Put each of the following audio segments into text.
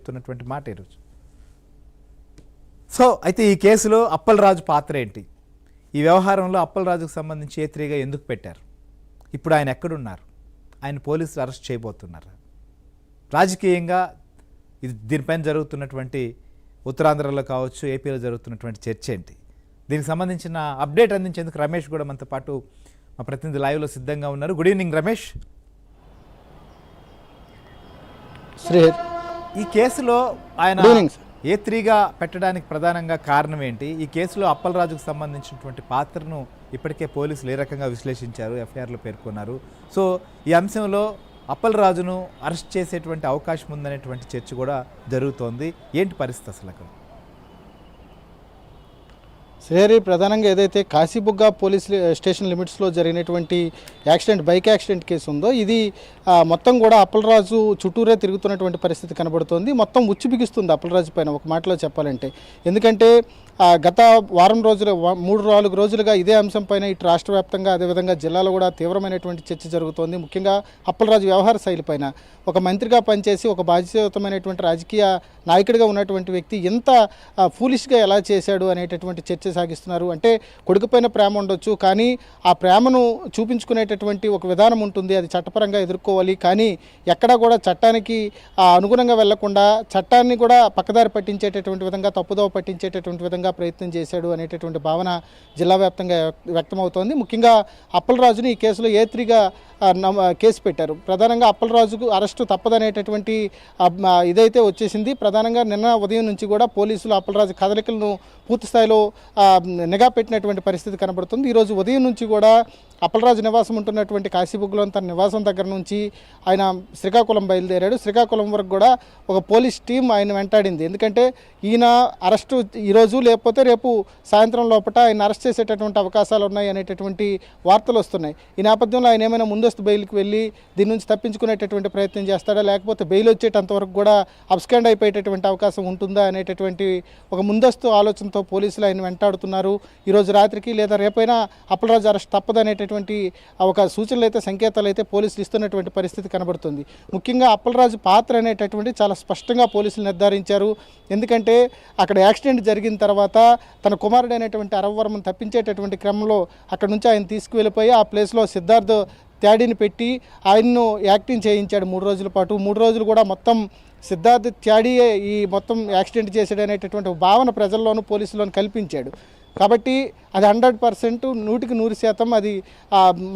చెప్తున్నటువంటి మాట ఈరోజు. సో అయితే ఈ కేసులో అప్పలరాజు పాత్ర ఏంటి, ఈ వ్యవహారంలో అప్పలరాజుకు సంబంధించి A3గా ఎందుకు పెట్టారు, ఇప్పుడు ఆయన ఎక్కడున్నారు, ఆయన పోలీసులు అరెస్ట్ చేయబోతున్నారు, రాజకీయంగా ఇది దీనిపైన జరుగుతున్నటువంటి ఉత్తరాంధ్రలో కావచ్చు ఏపీలో జరుగుతున్నటువంటి చర్చ ఏంటి, దీనికి సంబంధించిన అప్డేట్ అందించేందుకు రమేష్ కూడా మనతో పాటు మా ప్రతినిధి లైవ్లో సిద్ధంగా ఉన్నారు. Good evening Ramesh. ఈ కేసులో ఆయన A3గా పెట్టడానికి ప్రధానంగా కారణం ఏంటి, ఈ కేసులో అప్పలరాజుకు సంబంధించినటువంటి పాత్రను ఇప్పటికే పోలీసులు ఏ రకంగా విశ్లేషించారు, ఎఫ్ఐఆర్లో పేర్కొన్నారు. సో ఈ అంశంలో అప్పలరాజును అరెస్ట్ చేసేటువంటి అవకాశం ఉందనేటువంటి చర్చ కూడా జరుగుతోంది. ఏంటి పరిస్థితి అసలు అక్కడ? శ్రీహరి, ప్రధానంగా ఏదైతే కాశీబుగ్గ పోలీస్ స్టేషన్ లిమిట్స్లో జరిగినటువంటి యాక్సిడెంట్, బైక్ యాక్సిడెంట్ కేసు ఉందో ఇది మొత్తం కూడా అప్పలరాజు చుట్టూరే తిరుగుతున్నటువంటి పరిస్థితి కనబడుతోంది. మొత్తం ఉచ్చు బిగిస్తుంది అప్పలరాజు పైన ఒక మాటలో చెప్పాలంటే. ఎందుకంటే గత వారం రోజులు 3-4 రోజులుగా ఇదే అంశం పైన ఇటు రాష్ట్ర వ్యాప్తంగా అదేవిధంగా జిల్లాలో కూడా తీవ్రమైనటువంటి చర్చ జరుగుతోంది. ముఖ్యంగా అప్పలరాజు వ్యవహార శైలి పైన ఒక మంత్రిగా పనిచేసి ఒక బాధ్యతాయుతమైనటువంటి రాజకీయ నాయకుడిగా ఉన్నటువంటి వ్యక్తి ఎంత ఫూలిష్గా ఎలా చేశాడు అనేటటువంటి చర్చ సాగిస్తున్నారు. అంటే కొడుకు పైన ప్రేమ ఉండొచ్చు, కానీ ఆ ప్రేమను చూపించుకునేటటువంటి ఒక విధానం ఉంటుంది, అది చట్టపరంగా ఎదుర్కోవాలి. కానీ ఎక్కడా కూడా చట్టానికి అనుగుణంగా వెళ్లకుండా చట్టాన్ని కూడా పక్కదారి పట్టించేటటువంటి విధంగా, తప్పుదోవ పట్టించేటటువంటి విధంగా ప్రయత్నం చేశాడు అనేటటువంటి భావన జిల్లా వ్యాప్తంగా వ్యక్తమవుతోంది. ముఖ్యంగా అప్పలరాజుని ఈ కేసులో A3గా కేసు పెట్టారు. ప్రధానంగా అప్పలరాజుకు అరెస్టు తప్పదనేటటువంటి ఇదైతే వచ్చేసింది. ప్రధానంగా నిన్న ఉదయం నుంచి కూడా పోలీసులు అప్పలరాజు కదలికలను పూర్తి స్థాయిలో నిఘా పెట్టినటువంటి పరిస్థితి కనబడుతుంది. ఈరోజు ఉదయం నుంచి కూడా అప్పలరాజు నివాసం ఉంటున్నటువంటి కాశీబుగ్గలో తన నివాసం దగ్గర నుంచి ఆయన శ్రీకాకుళం బయలుదేరాడు. శ్రీకాకుళం వరకు కూడా ఒక పోలీస్ టీం ఆయన వెంటాడింది. ఎందుకంటే ఈయన అరెస్టు ఈరోజు లేకపోతే రేపు సాయంత్రం లోపల ఆయన అరెస్ట్ చేసేటటువంటి అవకాశాలు ఉన్నాయి అనేటటువంటి వార్తలు వస్తున్నాయి. ఈ నేపథ్యంలో ఆయన ఏమైనా ముందస్తు బెయిల్కి వెళ్ళి దీని నుంచి తప్పించుకునేటటువంటి ప్రయత్నం చేస్తాడా, లేకపోతే బెయిల్ వచ్చేటంత వరకు కూడా అబ్స్కాండ్ అయిపోయేటటువంటి అవకాశం ఉంటుందా అనేటటువంటి ఒక ముందస్తు ఆలోచనతో పోలీసులు ఆయన వెంటాడుతున్నారు. ఈరోజు రాత్రికి లేదా రేపైనా అప్పలరాజు అరెస్ట్ తప్పదనేటటువంటి ఒక సూచనలు అయితే, సంకేతాలు అయితే పోలీసులు ఇస్తున్నటువంటి పరిస్థితి కనబడుతుంది. ముఖ్యంగా అప్పలరాజు పాత్ర అనేటటువంటి చాలా స్పష్టంగా పోలీసులు నిర్ధారించారు. ఎందుకంటే అక్కడ యాక్సిడెంట్ జరిగిన తర్వాత తన కుమారుడు అనేటువంటి అరవవర్మను తప్పించేటటువంటి క్రమంలో అక్కడ నుంచి ఆయన తీసుకువెళ్ళిపోయి ఆ ప్లేస్లో సిద్ధార్థ్ త్యాడిని పెట్టి ఆయన్ను యాక్టింగ్ చేయించాడు 3 రోజుల పాటు. 3 రోజులు కూడా మొత్తం సిద్ధార్థ్ త్యాడియే ఈ మొత్తం యాక్సిడెంట్ చేశాడు అనేటటువంటి భావన ప్రజల్లోనూ పోలీసులోనూ కల్పించాడు. కాబట్టి అది 100%, 100% అది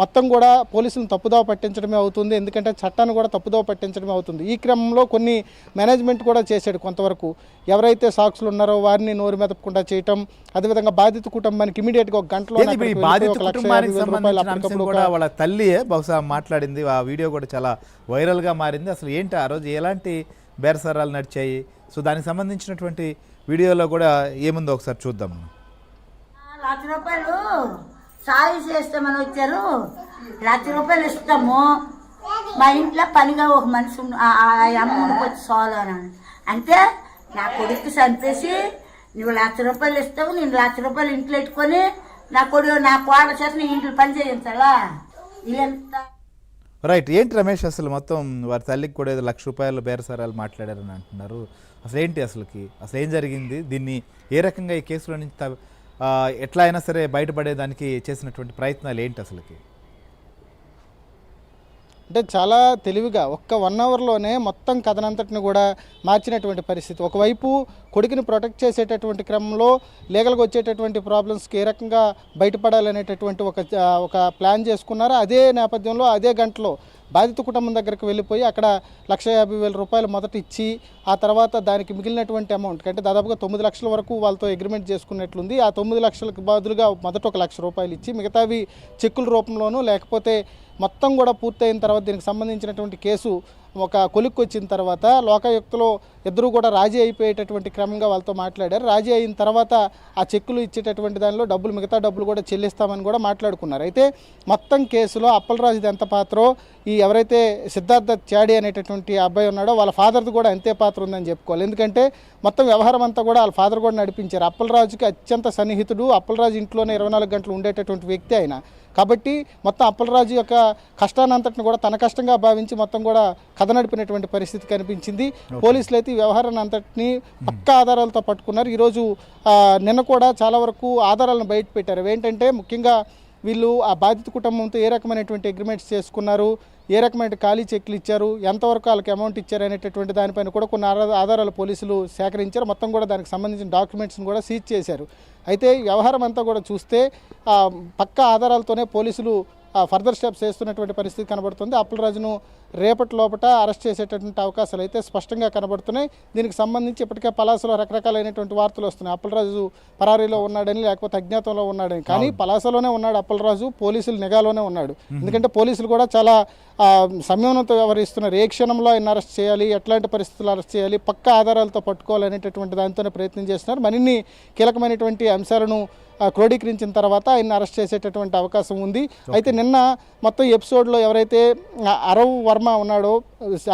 మొత్తం కూడా పోలీసులను తప్పుదోవ పట్టించడమే అవుతుంది. ఎందుకంటే చట్టాన్ని కూడా తప్పుదోవ పట్టించడమే అవుతుంది. ఈ క్రమంలో కొన్ని మేనేజ్మెంట్ కూడా చేశాడు కొంతవరకు. ఎవరైతే సాక్షులు ఉన్నారో వారిని నోరు మెదపకుండా చేయటం, అదేవిధంగా బాధిత కుటుంబానికి ఇమీడియట్గా ఒక గంటలో వాళ్ళ తల్లియే బహుశా మాట్లాడింది. ఆ వీడియో కూడా చాలా వైరల్గా మారింది. అసలు ఏంటి ఆ రోజు ఎలాంటి బేరసారాలు నడిచాయి, సో దానికి సంబంధించినటువంటి వీడియోలో కూడా ఏముందో ఒకసారి చూద్దాం. 1,00,000 రూపాయలు సాయి చేస్తామని వచ్చారు. 1,00,000 రూపాయలు ఇస్తాము, మా ఇంట్లో పనిగా ఒక మనిషి అమ్మడికి వచ్చి సోలో అంటే నా కొడుకు చంపేసి నువ్వు 1,00,000 రూపాయలు ఇస్తావు, నేను 1,00,000 రూపాయలు ఇంట్లో పెట్టుకొని నా కొడుకు నా కోడల చేత నీ ఇంట్లో పని చేయించాలా? ఇదంతా రైట్. ఏంటి రమేష్, అసలు మొత్తం వారి తల్లికి కూడా ఏదో 1,00,000 రూపాయలు బేరసారాలు మాట్లాడారని అంటున్నారు. అసలు ఏంటి, అసలు ఏం జరిగింది, దీన్ని ఏ రకంగా ఈ కేసులో నుంచి ఎట్లా అయినా సరే బయటపడేదానికి చేసినటువంటి ప్రయత్నాలు ఏంటి అసలుకి? అంటే చాలా తెలివిగా ఒక్క 1 అవర్లోనే మొత్తం కథనంతటిని కూడా మార్చినటువంటి పరిస్థితి. ఒకవైపు కొడుకుని ప్రొటెక్ట్ చేసేటటువంటి క్రమంలో లీగల్గా వచ్చేటటువంటి ప్రాబ్లమ్స్కి ఏ రకంగా బయటపడాలనేటటువంటి ఒక ప్లాన్ చేసుకున్నారు. అదే నేపథ్యంలో అదే గంటలో బాధిత కుటుంబం దగ్గరికి వెళ్ళిపోయి అక్కడ 1,50,000 రూపాయలు మొదట ఇచ్చి ఆ తర్వాత దానికి మిగిలినటువంటి అమౌంట్ అంటే దాదాపుగా 9 లక్షల వరకు వాళ్ళతో అగ్రిమెంట్ చేసుకున్నట్లుంది. ఆ 9 లక్షలకు బదులుగా మొదట 1,00,000 రూపాయలు ఇచ్చి మిగతావి చెక్కుల రూపంలోనూ లేకపోతే మొత్తం కూడా పూర్తయిన తర్వాత దీనికి సంబంధించినటువంటి కేసు ఒక కొలిక్కి వచ్చిన తర్వాత లోకాయుక్తలో ఇద్దరు కూడా రాజీ అయిపోయేటటువంటి క్రమంగా వాళ్ళతో మాట్లాడారు. రాజీ అయిన తర్వాత ఆ చెక్కులు ఇచ్చేటటువంటి దానిలో మిగతా డబ్బులు కూడా చెల్లిస్తామని కూడా మాట్లాడుకున్నారు. అయితే మొత్తం కేసులో అప్పలరాజుది ఎంత పాత్రో ఈ ఎవరైతే సిద్ధార్థ త్యాడి అనేటటువంటి అబ్బాయి ఉన్నాడో వాళ్ళ ఫాదర్ది కూడా అంతే పాత్ర ఉందని చెప్పుకోవాలి. ఎందుకంటే మొత్తం వ్యవహారం అంతా కూడా వాళ్ళ ఫాదర్ కూడా నడిపించారు. అప్పలరాజుకి అత్యంత సన్నిహితుడు, అప్పలరాజు ఇంట్లోనే 24 గంటలు ఉండేటటువంటి వ్యక్తి ఆయన. కాబట్టి మొత్తం అప్పలరాజు యొక్క కష్టానంతటిని కూడా తన కష్టంగా భావించి మొత్తం కూడా కథ నడిపినటువంటి పరిస్థితి కనిపించింది. పోలీసులు అయితే ఈ వ్యవహారాన్ని అంతటినీ పక్కా ఆధారాలతో పట్టుకున్నారు. ఈరోజు నిన్న కూడా చాలా వరకు ఆధారాలను బయట పెట్టారు. ఏంటంటే ముఖ్యంగా వీళ్ళు ఆ బాధిత కుటుంబంతో ఏ రకమైనటువంటి అగ్రిమెంట్స్ చేసుకున్నారు, ఏ రకమైన ఖాళీ చెక్లు ఇచ్చారు, ఎంతవరకు వాళ్ళకి అమౌంట్ ఇచ్చారు అనేటటువంటి దానిపైన కూడా కొన్ని ఆధారాలు పోలీసులు సేకరించారు. మొత్తం కూడా దానికి సంబంధించిన డాక్యుమెంట్స్ని కూడా సీజ్ చేశారు. అయితే ఈ వ్యవహారం అంతా కూడా చూస్తే పక్కా ఆధారాలతోనే పోలీసులు ఫర్దర్ స్టెప్స్ వేస్తున్నటువంటి పరిస్థితి కనబడుతుంది. అప్పలరాజును రేపటి లోపల అరెస్ట్ చేసేటటువంటి అవకాశాలు అయితే స్పష్టంగా కనబడుతున్నాయి. దీనికి సంబంధించి ఇప్పటికే పలాసలో రకరకాలైనటువంటి వార్తలు వస్తున్నాయి. అప్పలరాజు పరారీలో ఉన్నాడని, లేకపోతే అజ్ఞాతంలో ఉన్నాడని. కానీ పలాసలోనే ఉన్నాడు అప్పలరాజు, పోలీసులు నిఘాలోనే ఉన్నాడు. ఎందుకంటే పోలీసులు కూడా చాలా సంయమనంతో వ్యవహరిస్తున్నారు. ఏ క్షణంలో ఆయన అరెస్ట్ చేయాలి, ఎట్లాంటి పరిస్థితులు అరెస్ట్ చేయాలి, పక్కా ఆధారాలతో పట్టుకోవాలనేటటువంటి దాంతోనే ప్రయత్నం చేస్తున్నారు. మరిన్ని కీలకమైనటువంటి అంశాలను క్రోడీకరించిన తర్వాత ఆయన అరెస్ట్ చేసేటటువంటి అవకాశం ఉంది. అయితే నిన్న మొత్తం ఎపిసోడ్లో ఎవరైతే అరవ్ వర్మ ఉన్నాడో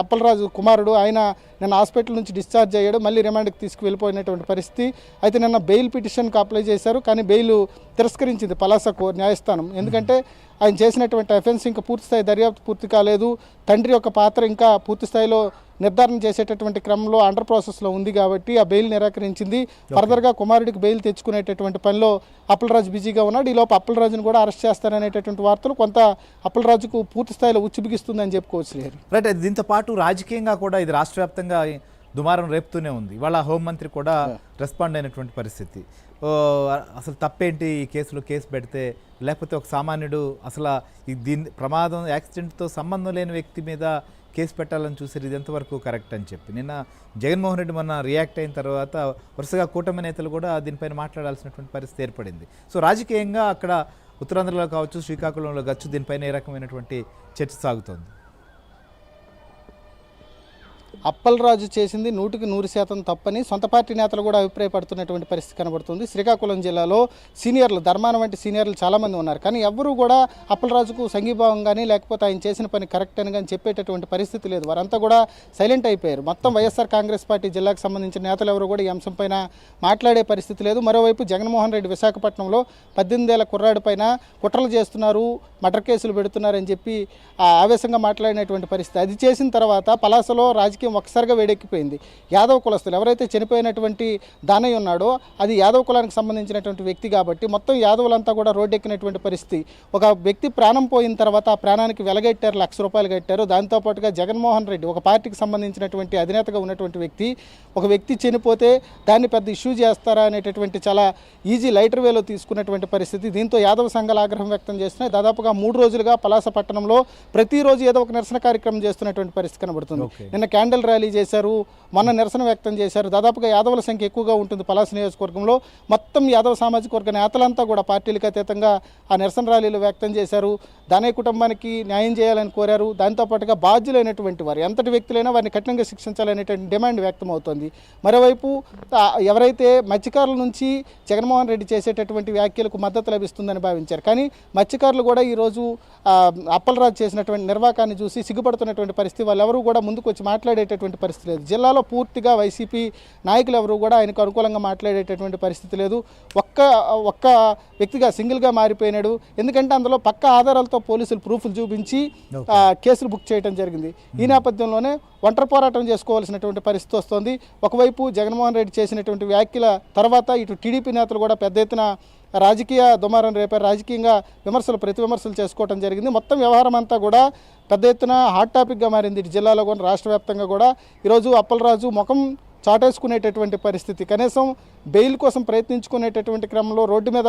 అప్పలరాజు కుమారుడు, ఆయన నిన్న హాస్పిటల్ నుంచి డిశ్చార్జ్ అయ్యాడు. మళ్ళీ రిమాండ్కి తీసుకువెళ్ళిపోయినటువంటి పరిస్థితి. అయితే నిన్న బెయిల్ పిటిషన్కి అప్లై చేశారు, కానీ బెయిల్ తిరస్కరించింది పలాస న్యాయస్థానం. ఎందుకంటే ఆయన చేసినటువంటి అఫెన్స్ ఇంకా పూర్తిస్థాయి దర్యాప్తు పూర్తి కాలేదు, తండ్రి యొక్క పాత్ర ఇంకా పూర్తి స్థాయిలో నిర్ధారణ చేసేటటువంటి క్రమంలో అండర్ ప్రాసెస్లో ఉంది కాబట్టి ఆ బెయిల్ నిరాకరించింది. ఫర్దర్గా కుమారుడికి బెయిల్ తెచ్చుకునేటటువంటి పనిలో అప్పలరాజు బిజీగా ఉన్నాడు. ఈలోపు అప్పలరాజును కూడా అరెస్ట్ చేస్తారనేటటువంటి వార్తలు కొంత అప్పలరాజుకు పూర్తి స్థాయిలో ఉచ్చిబిగిస్తుందని చెప్పుకోవచ్చు. రైట్. దీంతో పాటు రాజకీయంగా కూడా ఇది రాష్ట్ర వ్యాప్తంగా దుమారం రేపుతూనే ఉంది. వాళ్ళ హోంమంత్రి కూడా రెస్పాండ్ అయినటువంటి పరిస్థితి. అసలు తప్పేంటి ఈ కేసులో కేసు పెడితే, లేకపోతే ఒక సామాన్యుడు అసలు దీని ప్రమాదం యాక్సిడెంట్తో సంబంధం లేని వ్యక్తి మీద కేసు పెట్టాలని చూసారు, ఇది ఎంతవరకు కరెక్ట్ అని చెప్పి నిన్న జగన్మోహన్ రెడ్డి మొన్న రియాక్ట్ అయిన తర్వాత వరుసగా కూటమి నేతలు కూడా దీనిపైన మాట్లాడాల్సినటువంటి పరిస్థితి ఏర్పడింది. సో రాజకీయంగా అక్కడ ఉత్తరాంధ్రలో కావచ్చు, శ్రీకాకుళంలో కావచ్చు, దీనిపైన ఏ రకమైనటువంటి చర్చ సాగుతోంది? అప్పలరాజు చేసింది 100% తప్పని సొంత పార్టీ నేతలు కూడా అభిప్రాయపడుతున్నటువంటి పరిస్థితి కనబడుతుంది. శ్రీకాకుళం జిల్లాలో సీనియర్లు, ధర్మాన వంటి సీనియర్లు చాలామంది ఉన్నారు. కానీ ఎవ్వరూ కూడా అప్పలరాజుకు సంఘీభావం కానీ, లేకపోతే ఆయన చేసిన పని కరెక్ట్ అని కానీ చెప్పేటటువంటి పరిస్థితి లేదు. వారంతా కూడా సైలెంట్ అయిపోయారు. మొత్తం వైఎస్ఆర్ కాంగ్రెస్ పార్టీ జిల్లాకు సంబంధించిన నేతలు ఎవరు కూడా ఈ అంశం పైన మాట్లాడే పరిస్థితి లేదు. మరోవైపు జగన్మోహన్ రెడ్డి విశాఖపట్నంలో 18 ఏళ్ల కుర్రాడి పైన కుట్రలు చేస్తున్నారు, మర్డర్ కేసులు పెడుతున్నారని చెప్పి ఆవేశంగా మాట్లాడినటువంటి పరిస్థితి. అది చేసిన తర్వాత పలాసలో రాజకీయం ఒకసారిగా వేడెక్కిపోయింది. యాదవ్ కులస్తులు ఎవరైతే చనిపోయినటువంటి దానయ్య ఉన్నాడో అది యాదవ్ కులానికి సంబంధించినటువంటి వ్యక్తి కాబట్టి మొత్తం యాదవులంతా కూడా రోడ్డెక్కినటువంటి పరిస్థితి. ఒక వ్యక్తి ప్రాణం పోయిన తర్వాత ఆ ప్రాణానికి వెలగట్టారు, ₹1,00,000 కట్టారు. దాంతోపాటుగా జగన్మోహన్ రెడ్డి ఒక పార్టీకి సంబంధించినటువంటి అధినేతగా ఉన్నటువంటి వ్యక్తి, ఒక వ్యక్తి చనిపోతే దాన్ని పెద్ద ఇష్యూ చేస్తారా అనేటటువంటి చాలా ఈజీ లైటర్ వేలో తీసుకున్నటువంటి పరిస్థితి. దీంతో యాదవ సంఘాల ఆగ్రహం వ్యక్తం చేస్తున్నాయి. దాదాపుగా 3 రోజులుగా పలాస పట్టణంలో ప్రతిరోజు ఏదో ఒక నిరసన కార్యక్రమం చేస్తున్నటువంటి పరిస్థితి కనబడుతుంది. నిన్న క్యాండిల్ ర్యాలీ చేశారు, మొన్న నిరసన వ్యక్తం చేశారు. దాదాపుగా యాదవుల సంఖ్య ఎక్కువగా ఉంటుంది పలాస నియోజకవర్గంలో. మొత్తం యాదవ సామాజిక వర్గ నేతలంతా కూడా పార్టీలకు అతీతంగా ఆ నిరసన ర్యాలీలు వ్యక్తం చేశారు. దానయ్య కుటుంబానికి న్యాయం చేయాలని కోరారు. దాంతోపాటుగా బాధ్యులైనటువంటి వారు ఎంతటి వ్యక్తులైనా వారిని కఠినంగా శిక్షించాలనేటువంటి డిమాండ్ వ్యక్తం అవుతుంది. మరోవైపు ఎవరైతే మత్స్యకారుల నుంచి జగన్మోహన్ రెడ్డి చేసేటటువంటి వ్యాఖ్యలకు మద్దతు లభిస్తుందని భావించారు. కానీ మత్స్యకారులు కూడా ఈరోజు అప్పలరాజు చేసినటువంటి నిర్వాకాన్ని చూసి సిగ్గుపడుతున్నటువంటి పరిస్థితి. వాళ్ళెవరూ కూడా ముందుకు వచ్చి మాట్లాడేటటువంటి పరిస్థితి లేదు. జిల్లాలో పూర్తిగా వైసీపీ నాయకులు ఎవరు కూడా ఆయనకు అనుకూలంగా మాట్లాడేటటువంటి పరిస్థితి లేదు. ఒక్క వ్యక్తిగా సింగిల్గా మారిపోయినాడు. ఎందుకంటే అందులో పక్క ఆధారాలతో పోలీసులు ప్రూఫ్లు చూపించి కేసులు బుక్ చేయడం జరిగింది. ఈ నేపథ్యంలోనే ఒంటరి పోరాటం చేసుకోవాల్సినటువంటి పరిస్థితి వస్తుంది. ఒకవైపు జగన్మోహన్ రెడ్డి చేసినటువంటి వ్యాఖ్యల తర్వాత ఇటు టీడీపీ నేతలు కూడా పెద్ద ఎత్తున రాజకీయ దుమారం రేపారు. రాజకీయంగా ప్రతి విమర్శలు చేసుకోవడం జరిగింది. మొత్తం వ్యవహారం అంతా కూడా పెద్ద ఎత్తున హాట్ టాపిక్గా మారింది. ఇటు జిల్లాలో కూడా రాష్ట్ర వ్యాప్తంగా కూడా ఈరోజు అప్పలరాజు ముఖం చాటేసుకునేటటువంటి పరిస్థితి, కనీసం బెయిల్ కోసం ప్రయత్నించుకునేటటువంటి క్రమంలో రోడ్డు మీద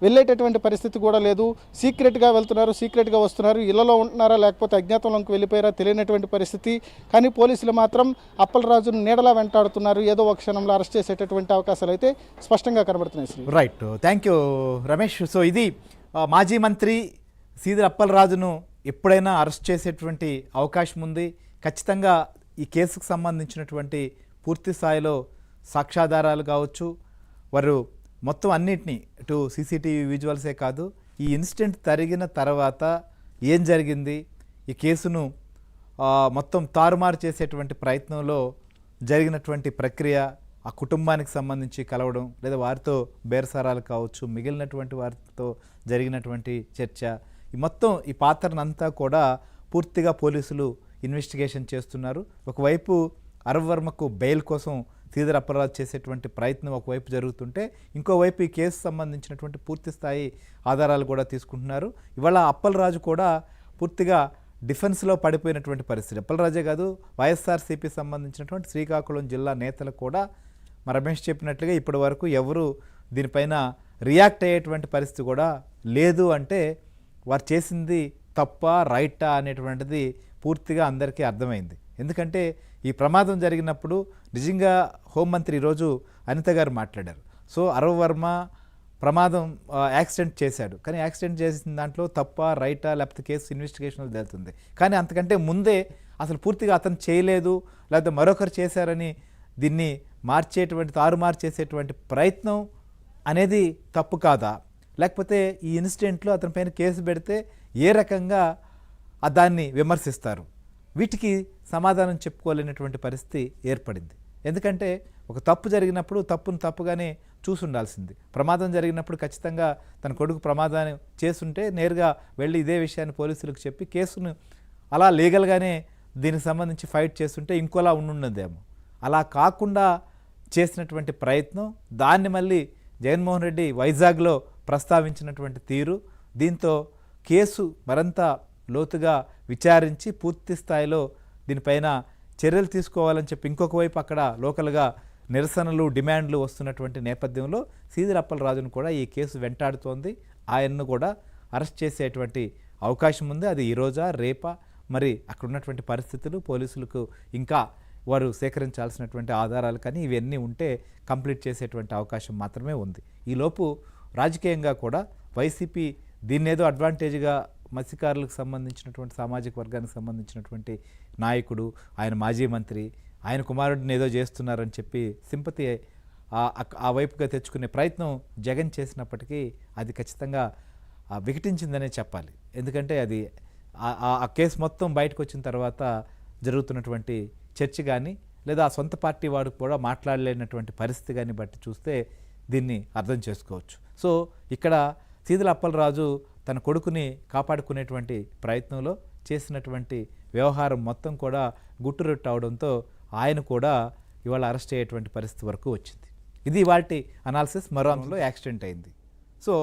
వెళ్ళేటటువంటి పరిస్థితి కూడా లేదు. సీక్రెట్గా వెళ్తున్నారు, సీక్రెట్గా వస్తున్నారు. ఇళ్లలో ఉంటున్నారా లేకపోతే అజ్ఞాతంలోకి వెళ్ళిపోయారా తెలియనటువంటి పరిస్థితి. కానీ పోలీసులు మాత్రం అప్పలరాజును నీడలా వెంటాడుతున్నారు. ఏదో ఒక క్షణంలో అరెస్ట్ చేసేటటువంటి అవకాశాలు అయితే స్పష్టంగా కనబడుతున్నాయి. Right, thank you Ramesh. So ఇది మాజీ మంత్రి సీదిరి అప్పలరాజును ఎప్పుడైనా అరెస్ట్ చేసేటువంటి అవకాశం ఉంది. ఖచ్చితంగా ఈ కేసుకు సంబంధించినటువంటి పూర్తి స్థాయిలో సాక్ష్యాధారాలు కావచ్చు, వారు మొత్తం అన్నిటినీ ఇటు సీసీటీవీ విజువల్సే కాదు, ఈ ఇన్సిడెంట్ జరిగిన తర్వాత ఏం జరిగింది, ఈ కేసును మొత్తం తారుమారు చేసేటువంటి ప్రయత్నంలో జరిగినటువంటి ప్రక్రియ, ఆ కుటుంబానికి సంబంధించి కలవడం లేదా వారితో బేరసారాలు కావచ్చు, మిగిలినటువంటి వారితో జరిగినటువంటి చర్చ, ఈ మొత్తం ఈ పాత్రనంతా కూడా పూర్తిగా పోలీసులు ఇన్వెస్టిగేషన్ చేస్తున్నారు. ఒకవైపు అరవర్మకు బెయిల్ కోసం శ్రీధర్ అప్పలరాజు చేసేటువంటి ప్రయత్నం ఒకవైపు జరుగుతుంటే, ఇంకోవైపు ఈ కేసు సంబంధించినటువంటి పూర్తి స్థాయి ఆధారాలు కూడా తీసుకుంటున్నారు. ఇవాళ అప్పలరాజు కూడా పూర్తిగా డిఫెన్స్లో పడిపోయినటువంటి పరిస్థితి. అప్పలరాజే కాదు, వైఎస్ఆర్సీపీ సంబంధించినటువంటి శ్రీకాకుళం జిల్లా నేతలు కూడా రమేష్ చెప్పినట్లుగా ఇప్పటి వరకు ఎవరు దీనిపైన రియాక్ట్ అయ్యేటువంటి పరిస్థితి కూడా లేదు. అంటే వారు చేసింది తప్ప రైటా అనేటువంటిది పూర్తిగా అందరికీ అర్థమైంది. ఎందుకంటే ఈ ప్రమాదం జరిగినప్పుడు నిజంగా హోంమంత్రి ఈరోజు అనిత గారు మాట్లాడారు. సో అరవర్మ ప్రమాదం యాక్సిడెంట్ చేశాడు, కానీ యాక్సిడెంట్ చేసిన దాంట్లో తప్ప రైటా లేకపోతే కేసు ఇన్వెస్టిగేషన్లో తెలుస్తుంది. కానీ అంతకంటే ముందే అసలు పూర్తిగా అతను చేయలేదు లేకపోతే మరొకరు చేశారని దీన్ని మార్చేటువంటి తారుమారు చేసేటువంటి ప్రయత్నం అనేది తప్పు కాదా, లేకపోతే ఈ ఇన్సిడెంట్లో అతని పైన కేసు పెడితే ఏ రకంగా దాన్ని విమర్శిస్తారు? వీటికి సమాధానం చెప్పుకోలేనటువంటి పరిస్థితి ఏర్పడింది. ఎందుకంటే ఒక తప్పు జరిగినప్పుడు తప్పును తప్పుగానే చూసి ఉండాల్సింది. ప్రమాదం జరిగినప్పుడు ఖచ్చితంగా తన కొడుకు ప్రమాదాన్ని చేసుంటే నేరుగా వెళ్ళి ఇదే విషయాన్ని పోలీసులకు చెప్పి కేసును అలా లీగల్గానే దీనికి సంబంధించి ఫైట్ చేస్తుంటే ఇంకోలా ఉండుండదేమో. అలా కాకుండా చేసినటువంటి ప్రయత్నం, దాన్ని మళ్ళీ జగన్మోహన్ రెడ్డి వైజాగ్లో ప్రస్తావించినటువంటి తీరు, దీంతో కేసు మరింత లోతుగా విచారించి పూర్తి స్థాయిలో దీనిపైన చర్యలు తీసుకోవాలని చెప్పి ఇంకొక వైపు అక్కడ లోకల్గా నిరసనలు డిమాండ్లు వస్తున్నటువంటి నేపథ్యంలో శ్రీధర్ అప్పలరాజును కూడా ఈ కేసు వెంటాడుతోంది. ఆయన్ను కూడా అరెస్ట్ చేసేటువంటి అవకాశం ఉంది. అది ఈరోజా రేపా మరి అక్కడ ఉన్నటువంటి పరిస్థితులు, పోలీసులకు ఇంకా వారు సేకరించాల్సినటువంటి ఆధారాలు కానీ ఇవన్నీ ఉంటే కంప్లీట్ చేసేటువంటి అవకాశం మాత్రమే ఉంది. ఈలోపు రాజకీయంగా కూడా వైసీపీ దీన్నేదో అడ్వాంటేజ్గా మత్స్యకారులకు సంబంధించినటువంటి సామాజిక వర్గానికి సంబంధించినటువంటి నాయకుడు, ఆయన మాజీ మంత్రి, ఆయన కుమారుడిని ఏదో చేస్తున్నారని చెప్పి సింపతి ఆ వైపుగా తెచ్చుకునే ప్రయత్నం జగన్ చేసినప్పటికీ అది ఖచ్చితంగా వికటించిందనే చెప్పాలి. ఎందుకంటే అది ఆ కేసు మొత్తం బయటకు వచ్చిన తర్వాత జరుగుతున్నటువంటి చర్చ కానీ లేదా ఆ సొంత పార్టీ వాడు కూడా మాట్లాడలేనటువంటి పరిస్థితి కానీ బట్టి చూస్తే దీన్ని అర్థం చేసుకోవచ్చు. సో ఇక్కడ శ్రీధర్ అప్పలరాజు తన కొడుకుని కాపాడుకునేటువంటి ప్రయత్నంలో చేసినటువంటి వ్యవహారం మొత్తం కూడా గుట్టురొట్టు అవడంతో ఆయన కూడా ఇవాళ అరెస్ట్ అయ్యేటువంటి పరిస్థితి వరకు వచ్చింది. ఇది వాటి అనాలిసిస్. మరో అంశంలో యాక్సిడెంట్ అయింది. సో